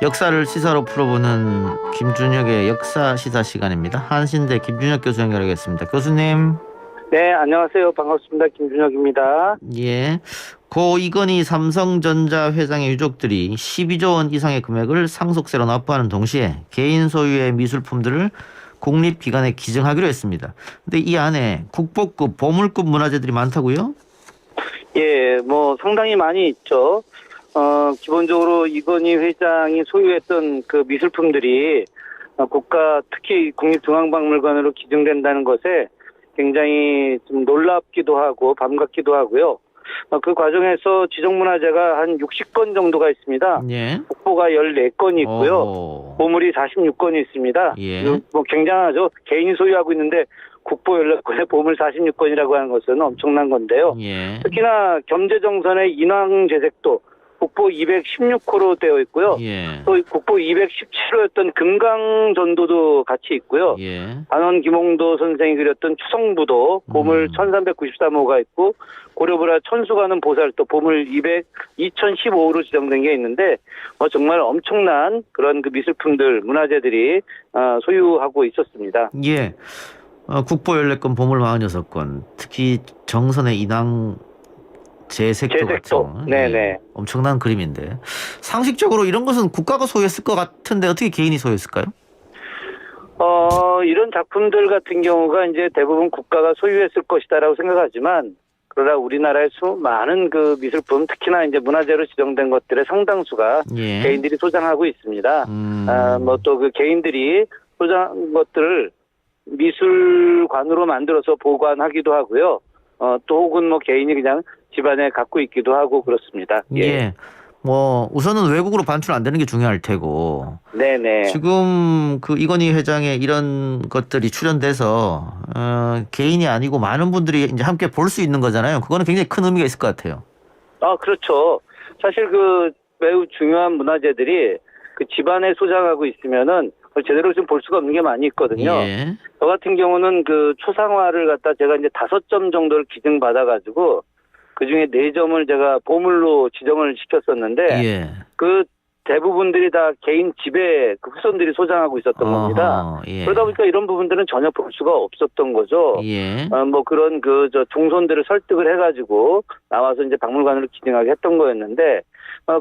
역사를 시사로 풀어보는 김준혁의 역사 시사 시간입니다. 한신대 김준혁 교수 연결하겠습니다. 교수님. 네, 안녕하세요. 반갑습니다. 김준혁입니다. 예. 고 이건희 삼성전자 회장의 유족들이 12조 원 이상의 금액을 상속세로 납부하는 동시에 개인 소유의 미술품들을 국립기관에 기증하기로 했습니다. 근데 이 안에 국보급, 보물급 문화재들이 많다고요? 예, 상당히 많이 있죠. 기본적으로 이건희 회장이 소유했던 그 미술품들이 국가, 특히 국립중앙박물관으로 기증된다는 것에 굉장히 좀 놀랍기도 하고 반갑기도 하고요. 그 과정에서 지정문화재가 한 60건 정도가 있습니다. 예. 국보가 14건이 있고요. 오. 보물이 46건이 있습니다. 예. 굉장하죠. 개인이 소유하고 있는데 국보 14건에 보물 46건이라고 하는 것은 엄청난 건데요. 예. 특히나 겸재정선의 인왕제색도 국보 216호로 되어 있고요. 예. 또 국보 217호였던 금강전도도 같이 있고요. 예. 안원 김홍도 선생이 그렸던 추성부도 보물 1393호가 있고 고려부라 천수가는 보살도 보물 2015호로 지정된 게 있는데 정말 엄청난 그런 그 미술품들, 문화재들이 소유하고 있었습니다. 예. 국보 14건, 보물 46건, 특히 정선의 인왕 제색도 같은 네네. 엄청난 그림인데 상식적으로 이런 것은 국가가 소유했을 것 같은데 어떻게 개인이 소유했을까요? 이런 작품들 같은 경우가 이제 대부분 국가가 소유했을 것이다라고 생각하지만 그러나 우리나라의 많은 그 미술품, 특히나 이제 문화재로 지정된 것들의 상당수가 예. 개인들이 소장하고 있습니다. 또 그 개인들이 소장한 것들을 미술관으로 만들어서 보관하기도 하고요. 또 혹은 개인이 그냥 집안에 갖고 있기도 하고 그렇습니다. 예. 우선은 외국으로 반출 안 되는 게 중요할 테고. 네네. 지금 그 이건희 회장의 이런 것들이 출연돼서 개인이 아니고 많은 분들이 이제 함께 볼 수 있는 거잖아요. 그거는 굉장히 큰 의미가 있을 것 같아요. 그렇죠. 사실 그 매우 중요한 문화재들이 그 집안에 소장하고 있으면은 제대로 좀 볼 수가 없는 게 많이 있거든요. 예. 저 같은 경우는 그 초상화를 갖다 제가 이제 5점 정도를 기증받아가지고 그 중에 4점을 제가 보물로 지정을 시켰었는데 예. 그 대부분들이 다 개인 집에 그 후손들이 소장하고 있었던 겁니다. 예. 그러다 보니까 이런 부분들은 전혀 볼 수가 없었던 거죠. 예. 그런 종손들을 설득을 해가지고 나와서 이제 박물관으로 기증하게 했던 거였는데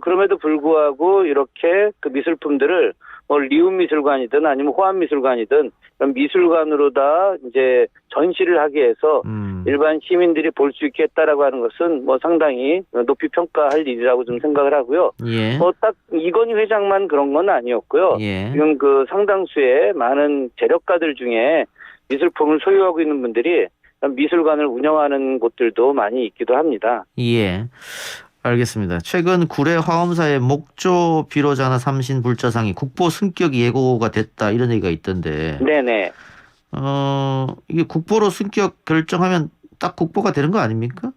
그럼에도 불구하고 이렇게 그 미술품들을 리움미술관이든 아니면 호암미술관이든 그런 미술관으로 다 이제 전시를 하기 위해서 일반 시민들이 볼 수 있게 했다라고 하는 것은 상당히 높이 평가할 일이라고 좀 생각을 하고요. 예. 딱 이건희 회장만 그런 건 아니었고요. 예. 지금 그 상당수의 많은 재력가들 중에 미술품을 소유하고 있는 분들이 미술관을 운영하는 곳들도 많이 있기도 합니다. 예. 알겠습니다. 최근 구례 화엄사의 목조 비로자나 삼신 불자상이 국보 승격 예고가 됐다 이런 얘기가 있던데. 네네. 이게 국보로 승격 결정하면 딱 국보가 되는 거 아닙니까?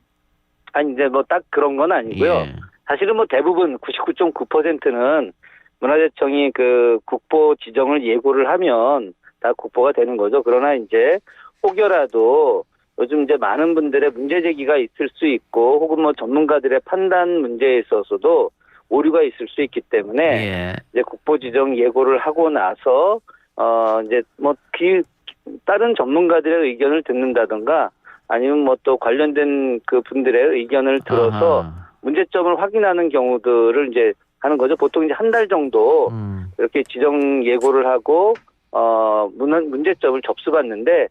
아니 이제 딱 그런 건 아니고요. 예. 사실은 대부분 99.9%는 문화재청이 그 국보 지정을 예고를 하면 다 국보가 되는 거죠. 그러나 이제 혹여라도 요즘 이제 많은 분들의 문제 제기가 있을 수 있고 혹은 전문가들의 판단 문제에 있어서도 오류가 있을 수 있기 때문에 예. 이제 국보 지정 예고를 하고 나서 이제 다른 전문가들의 의견을 듣는다든가 아니면 또 관련된 그 분들의 의견을 들어서 문제점을 확인하는 경우들을 이제 하는 거죠. 보통 이제 한 달 정도 이렇게 지정 예고를 하고 문제점을 접수받는데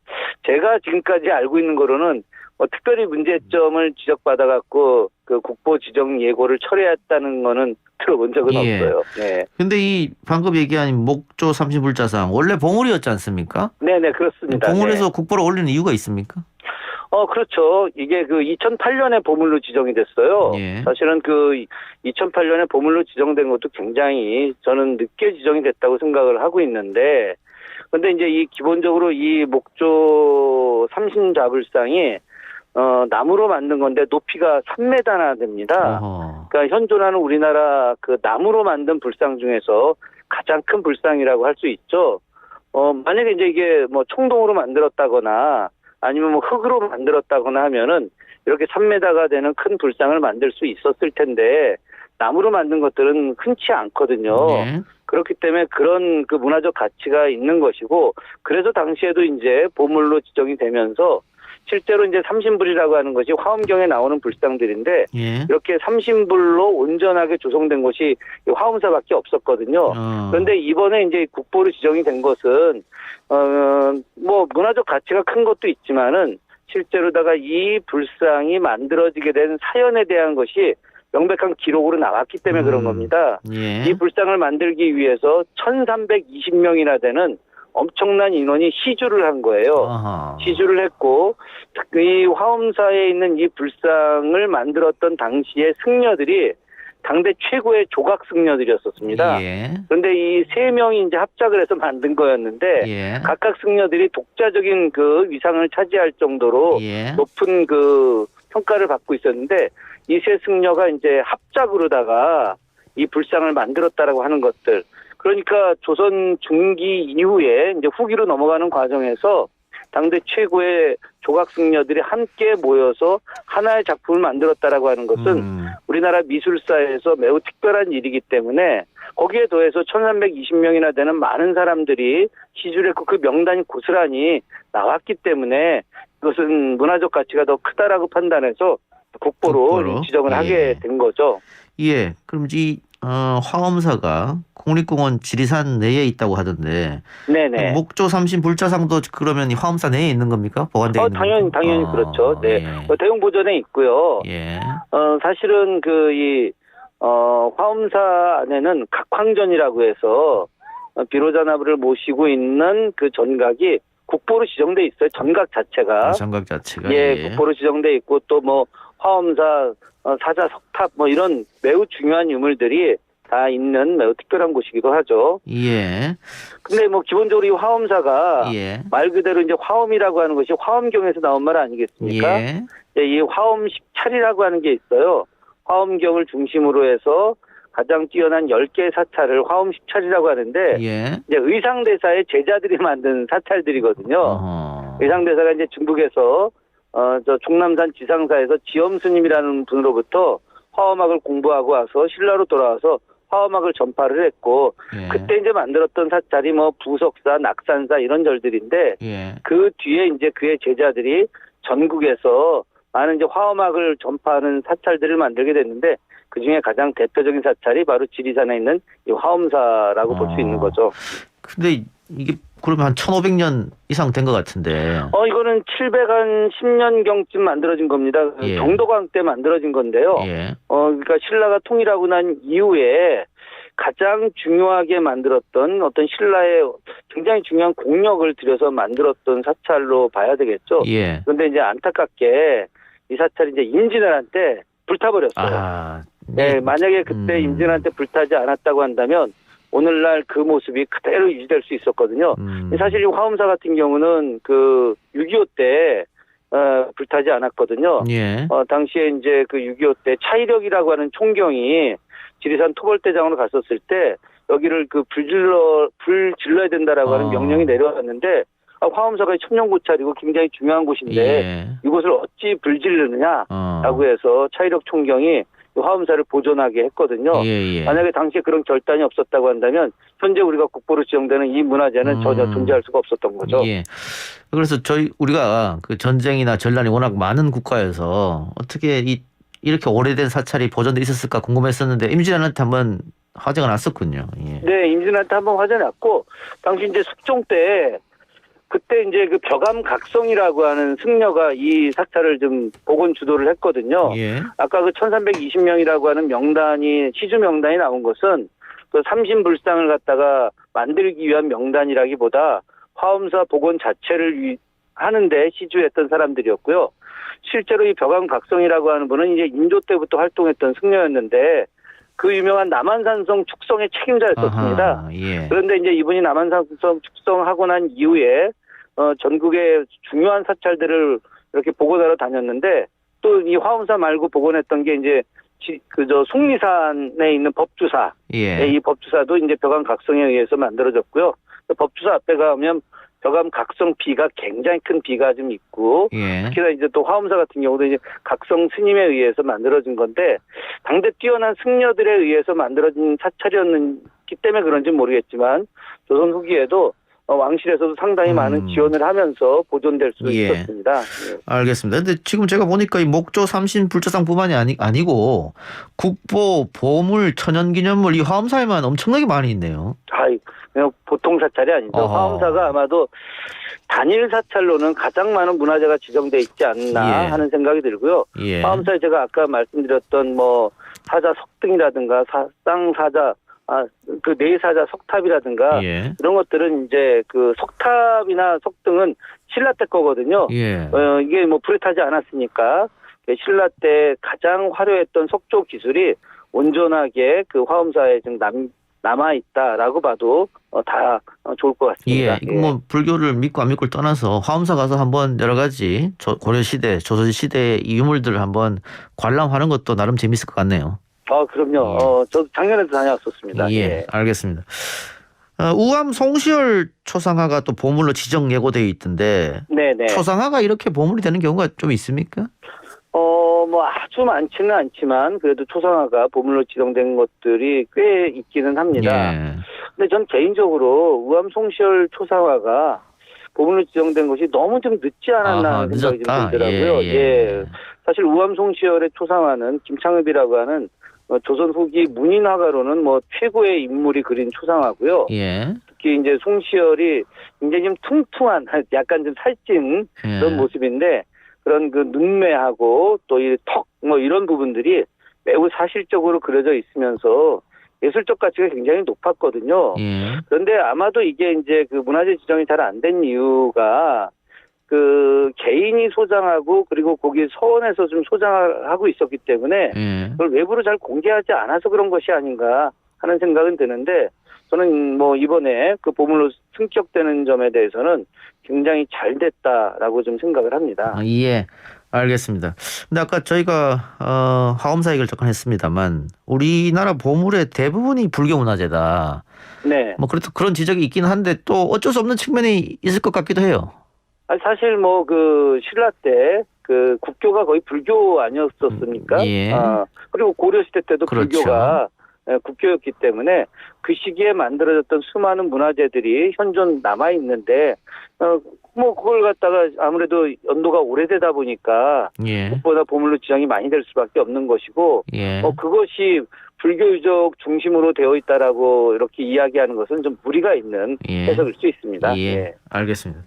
제가 지금까지 알고 있는 거로는 특별히 문제점을 지적받아갖고 그 국보 지정 예고를 철회했다는 거는 들어본 적은 없어요. 네. 근데 이 방금 얘기한 목조 삼신불자상 원래 보물이었지 않습니까? 네네, 그렇습니다. 보물에서 네. 국보로 올리는 이유가 있습니까? 그렇죠. 이게 그 2008년에 보물로 지정이 됐어요. 예. 사실은 그 2008년에 보물로 지정된 것도 굉장히 저는 늦게 지정이 됐다고 생각을 하고 있는데, 근데 이제 기본적으로 이 목조 삼신자불상이 나무로 만든 건데 높이가 3m나 됩니다. 그러니까 현존하는 우리나라 그 나무로 만든 불상 중에서 가장 큰 불상이라고 할 수 있죠. 만약에 이제 이게 청동으로 만들었다거나 아니면 흙으로 만들었다거나 하면은 이렇게 3m가 되는 큰 불상을 만들 수 있었을 텐데 나무로 만든 것들은 흔치 않거든요. 네. 그렇기 때문에 그런 그 문화적 가치가 있는 것이고, 그래서 당시에도 이제 보물로 지정이 되면서 실제로 이제 삼신불이라고 하는 것이 화엄경에 나오는 불상들인데, 예. 이렇게 삼신불로 온전하게 조성된 곳이 이 화엄사밖에 없었거든요. 그런데 이번에 이제 국보로 지정이 된 것은 뭐 문화적 가치가 큰 것도 있지만은 실제로다가 이 불상이 만들어지게 된 사연에 대한 것이 명백한 기록으로 나왔기 때문에 그런 겁니다. 예. 이 불상을 만들기 위해서 1320명이나 되는 엄청난 인원이 시주를 한 거예요. 아하. 시주를 했고, 이 화엄사에 있는 이 불상을 만들었던 당시의 승려들이 당대 최고의 조각 승려들이었었습니다. 예. 그런데 이 세 명이 이제 합작을 해서 만든 거였는데, 예. 각각 승려들이 독자적인 그 위상을 차지할 정도로 예. 높은 그 평가를 받고 있었는데, 이 세 승려가 이제 합작으로다가 이 불상을 만들었다라고 하는 것들. 그러니까 조선 중기 이후에 이제 후기로 넘어가는 과정에서 당대 최고의 조각 승려들이 함께 모여서 하나의 작품을 만들었다라고 하는 것은 우리나라 미술사에서 매우 특별한 일이기 때문에, 거기에 더해서 1320명이나 되는 많은 사람들이 시주를 했고 그 명단이 고스란히 나왔기 때문에 그것은 문화적 가치가 더 크다라고 판단해서 국보로 지정을 하게 된 거죠. 예. 그럼 이 화엄사가 국립공원 지리산 내에 있다고 하던데, 네네. 목조 삼신 불자상도 그러면 이 화엄사 내에 있는 겁니까? 보관되어 있는 겁니까? 당연히 그렇죠. 네. 예. 대웅 보전에 있고요. 예. 사실은 화엄사 안에는 각황전이라고 해서 비로자나무를 모시고 있는 그 전각이 국보로 지정돼 있어요. 전각 자체가. 장각 자체가. 예, 국보로 지정돼 있고, 또 뭐 화엄사 사자 석탑 뭐 이런 매우 중요한 유물들이 다 있는 매우 특별한 곳이기도 하죠. 예. 근데 뭐 기본적으로 이 화엄사가 예. 말 그대로 이제 화엄이라고 하는 것이 화엄경에서 나온 말 아니겠습니까? 예. 이 화엄 10차리라고 하는 게 있어요. 화엄경을 중심으로 해서 가장 뛰어난 10개의 사찰을 화엄 10차리라고 하는데, 예. 이제 의상대사의 제자들이 만든 사찰들이거든요. 어허. 의상대사가 이제 중국에서 저 종남산 지상사에서 지엄스님이라는 분으로부터 화엄학을 공부하고 와서 신라로 돌아와서 화엄학을 전파를 했고, 예. 그때 이제 만들었던 사찰이 뭐 부석사, 낙산사 이런 절들인데, 예. 그 뒤에 이제 그의 제자들이 전국에서 많은 이제 화엄학을 전파하는 사찰들을 만들게 됐는데, 그 중에 가장 대표적인 사찰이 바로 지리산에 있는 이 화엄사라고 볼 수 있는 거죠. 근데 이게 그러면 한 1500년 이상 된 것 같은데. 이거는 710년경쯤 만들어진 겁니다. 예. 경도광 때 만들어진 건데요. 예. 그러니까 신라가 통일하고 난 이후에 가장 중요하게 만들었던 어떤 신라의 굉장히 중요한 공력을 들여서 만들었던 사찰로 봐야 되겠죠. 예. 그런데 이제 안타깝게 이 사찰이 이제 임진왜란 때 불타버렸어요. 아. 네, 만약에 그때 임진왜란 때 불타지 않았다고 한다면 오늘날 그 모습이 그대로 유지될 수 있었거든요. 사실 이 화엄사 같은 경우는 그 6.25 때 불타지 않았거든요. 예. 당시에 이제 그 6.25 때 차이력이라고 하는 총경이 지리산 토벌대장으로 갔었을 때 여기를 그 불 질러야 된다라고 하는 명령이 내려왔는데, 화엄사가 천년고찰이고 굉장히 중요한 곳인데 예. 이곳을 어찌 불 지르느냐라고 해서 차이력 총경이 화엄사를 보존하게 했거든요. 예. 만약에 당시에 그런 결단이 없었다고 한다면 현재 우리가 국보로 지정되는 이 문화재는 전혀 존재할 수가 없었던 거죠. 예. 그래서 우리가 그 전쟁이나 전란이 워낙 많은 국가여서 어떻게 이렇게 오래된 사찰이 보존돼 있었을까 궁금했었는데 임진왜란한테 한번 화제가 났었군요. 예. 네, 임진왜란 때 한번 화제 났고, 당시 이제 숙종 때 그때 이제 그 벼감각성이라고 하는 승려가 이 사찰을 좀 복원 주도를 했거든요. 예. 아까 그 1320명이라고 하는 명단이, 시주 명단이 나온 것은 그 삼신불상을 갖다가 만들기 위한 명단이라기보다 화엄사 복원 자체를 하는데 시주했던 사람들이었고요. 실제로 이 벼감각성이라고 하는 분은 이제 인조 때부터 활동했던 승려였는데, 그 유명한 남한산성 축성의 책임자였었습니다. 아하, 예. 그런데 이제 이분이 남한산성 축성하고 난 이후에 전국의 중요한 사찰들을 이렇게 복원하러 다녔는데, 또 이 화엄사 말고 복원했던 게 이제 속리산에 있는 법주사. 예. 이 법주사도 이제 벼감각성에 의해서 만들어졌고요. 법주사 앞에 가면 벼감각성 비가 굉장히 큰 비가 좀 있고, 예. 특히나 이제 또 화엄사 같은 경우도 이제 각성 스님에 의해서 만들어진 건데, 당대 뛰어난 승려들에 의해서 만들어진 사찰이었는 않았기 때문에 그런지 모르겠지만 조선 후기에도 왕실에서도 상당히 많은 지원을 하면서 보존될 수 예. 있었습니다. 예. 알겠습니다. 근데 지금 제가 보니까 이 목조 삼신 불조상뿐만이 아니고 국보, 보물, 천연기념물 이 화엄사에만 엄청나게 많이 있네요. 그냥 보통 사찰이 아니죠. 어허. 화엄사가 아마도 단일 사찰로는 가장 많은 문화재가 지정돼 있지 않나 예. 하는 생각이 들고요. 예. 화엄사에 제가 아까 말씀드렸던 뭐 사자 석등이라든가 쌍사자, 그 네사자 석탑이라든가 예. 이런 것들은 이제 그 석탑이나 석등은 신라 때 거거든요. 예. 이게 뭐 불에 타지 않았으니까 신라 때 가장 화려했던 석조 기술이 온전하게 그 화엄사에 지금 남아 있다라고 봐도 다 좋을 것 같습니다. 예. 이거 뭐 불교를 믿고 안 믿고를 떠나서 화엄사 가서 한번 여러 가지 고려 시대, 조선 시대의 이 유물들을 한번 관람하는 것도 나름 재밌을 것 같네요. 그럼요. 저도 작년에도 다녀왔었습니다. 예. 알겠습니다. 우암 송시열 초상화가 또 보물로 지정 예고되어 있던데 네네. 초상화가 이렇게 보물이 되는 경우가 좀 있습니까? 뭐 아주 많지는 않지만 그래도 초상화가 보물로 지정된 것들이 꽤 있기는 합니다. 예. 근데 전 개인적으로 우암 송시열 초상화가 보물로 지정된 것이 너무 좀 늦지 않았나 하는 생각이 좀 들더라고요. 예. 사실 우암 송시열의 초상화는 김창읍이라고 하는 조선 후기 문인 화가로는 뭐 최고의 인물이 그린 초상화고요. 예. 특히 이제 송시열이 굉장히 좀 퉁퉁한 약간 좀 살찐 그런 모습인데 그런 그 눈매하고 또 이 턱 뭐 이런 부분들이 매우 사실적으로 그려져 있으면서 예술적 가치가 굉장히 높았거든요. 예. 그런데 아마도 이게 이제 그 문화재 지정이 잘 안 된 이유가 그 개인이 소장하고 그리고 거기 서원에서 좀 소장하고 있었기 때문에 그걸 외부로 잘 공개하지 않아서 그런 것이 아닌가 하는 생각은 드는데 저는 뭐 이번에 그 보물로 승격되는 점에 대해서는 굉장히 잘 됐다라고 좀 생각을 합니다. 예. 알겠습니다. 근데 아까 저희가 화엄사 얘기를 잠깐 했습니다만 우리나라 보물의 대부분이 불교 문화재다. 네. 뭐 그런 지적이 있긴 한데 또 어쩔 수 없는 측면이 있을 것 같기도 해요. 사실 뭐 그 신라 때 그 국교가 거의 불교 아니었었습니까? 예. 그리고 고려 시대 때도 그렇죠. 불교가 국교였기 때문에 그 시기에 만들어졌던 수많은 문화재들이 현존 남아 있는데 뭐 그걸 갖다가 아무래도 연도가 오래되다 보니까 예. 그보다 보물로 지정이 많이 될 수밖에 없는 것이고 예. 그것이 불교 유적 중심으로 되어 있다라고 이렇게 이야기하는 것은 좀 무리가 있는 해석일 수 있습니다. 예. 알겠습니다.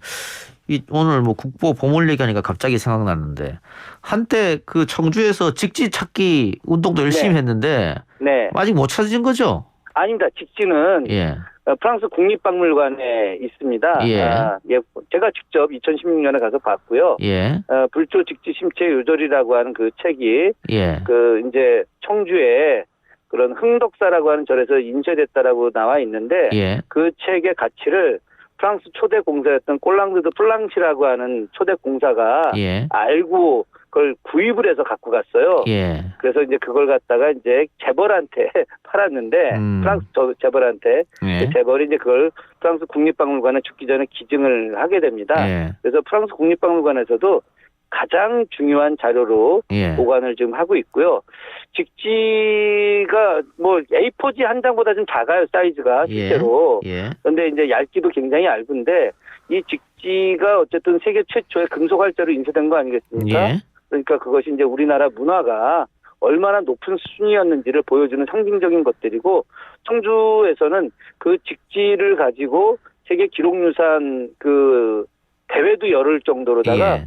오늘 뭐 국보 보물 얘기하니까 갑자기 생각났는데 한때 그 청주에서 직지 찾기 운동도 열심히 했는데 네. 아직 못 찾으신 거죠? 아닙니다. 직지는 예. 프랑스 국립박물관에 있습니다. 예. 제가 직접 2016년에 가서 봤고요. 예. 불조 직지 심체 요절이라고 하는 그 책이 예. 그 이제 청주에 그런 흥덕사라고 하는 절에서 인쇄됐다라고 나와 있는데 예. 그 책의 가치를 프랑스 초대 공사였던 꼴랑드드 플랑시라고 하는 초대 공사가 예. 알고 그걸 구입을 해서 갖고 갔어요. 예. 그래서 이제 그걸 갖다가 이제 재벌한테 팔았는데 프랑스 재벌한테 예. 그 재벌이 이제 그걸 프랑스 국립박물관에 죽기 전에 기증을 하게 됩니다. 예. 그래서 프랑스 국립박물관에서도 가장 중요한 자료로 예. 보관을 지금 하고 있고요. 직지가 뭐 A4지 한 장보다 좀 작아요, 사이즈가 실제로. 예. 그런데 이제 얇기도 굉장히 얇은데 이 직지가 어쨌든 세계 최초의 금속 활자로 인쇄된 거 아니겠습니까? 예. 그러니까 그것이 이제 우리나라 문화가 얼마나 높은 수준이었는지를 보여주는 상징적인 것들이고 청주에서는 그 직지를 가지고 세계 기록유산 그 대회도 열을 정도로다가 예.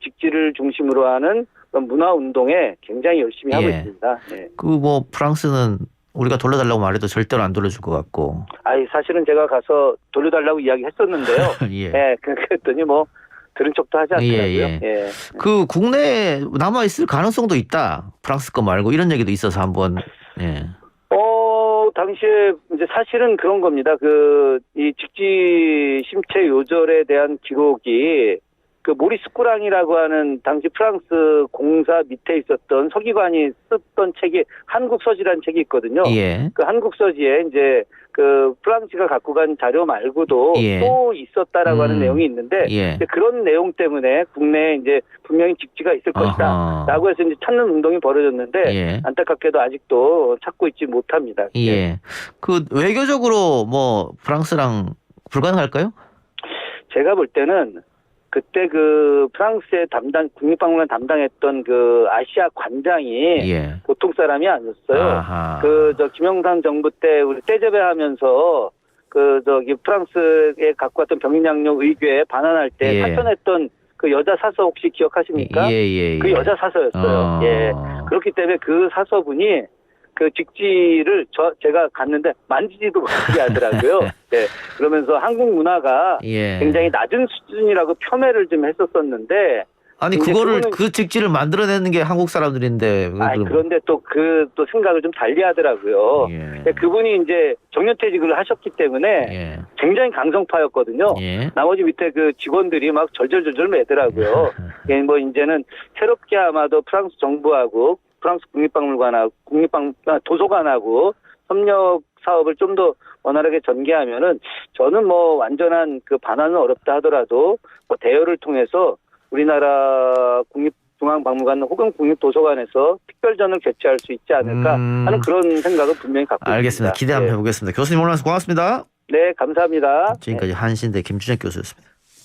직지를 중심으로 하는 그런 문화 운동에 굉장히 열심히 하고 예. 있습니다. 네. 그 뭐 프랑스는 우리가 돌려달라고 말해도 절대로 안 돌려줄 것 같고. 사실은 제가 가서 돌려달라고 이야기했었는데요. 예. 네, 그랬더니 뭐 들은 척도 하지 않더라고요. 예. 그 국내에 남아 있을 가능성도 있다. 프랑스 거 말고 이런 얘기도 있어서 한번. 예. 당시에 이제 사실은 그런 겁니다. 이 직지 심체 요절에 대한 기록이 그 모리스 꾸랑이라고 하는 당시 프랑스 공사 밑에 있었던 서기관이 썼던 책이 한국서지라는 책이 있거든요. 예. 그 한국서지에 이제 그 프랑스가 갖고 간 자료 말고도 예. 또 있었다라고 하는 내용이 있는데 예. 이제 그런 내용 때문에 국내에 이제 분명히 직지가 있을 어허. 것이다라고 해서 이제 찾는 운동이 벌어졌는데 예. 안타깝게도 아직도 찾고 있지 못합니다. 예. 그 외교적으로 뭐 프랑스랑 불가능할까요? 제가 볼 때는 그때 그 프랑스의 국립박물관 담당했던 그 아시아 관장이 예. 보통 사람이 아니었어요. 아하. 그 김영삼 정부 때 우리 떼제베하면서 그 프랑스에 갖고 왔던 병인양력 의궤에 반환할 때 예. 사천했던 그 여자 사서 혹시 기억하십니까? 예. 그 여자 사서였어요. 예. 그렇기 때문에 그 사서분이 그 직지를 제가 갔는데 만지지도 못하게 하더라고요. 예. 그러면서 한국 문화가 예. 굉장히 낮은 수준이라고 폄훼를 좀 했었었는데 아니 이제 그거를 그거는- 그 직지를 만들어내는 게 한국 사람들인데 그런데 또 또 생각을 좀 달리 하더라고요. 예. 그분이 이제 정년퇴직을 하셨기 때문에 예. 굉장히 강성파였거든요. 예. 나머지 밑에 그 직원들이 막 절절절절 매더라고요. 예, 뭐 이제는 새롭게 아마도 프랑스 정부하고 프랑스 국립박물관하고 도서관하고 협력 사업을 좀 더 원활하게 전개하면은 저는 뭐 완전한 그 반환은 어렵다 하더라도 뭐 대여를 통해서 우리나라 국립중앙박물관 혹은 국립도서관에서 특별전을 개최할 수 있지 않을까 하는 그런 생각을 분명히 갖고 알겠습니다. 있습니다. 기대 한번 해보겠습니다. 교수님 오늘 말씀 고맙습니다. 네, 감사합니다. 지금까지 한신대 김준혁 교수였습니다.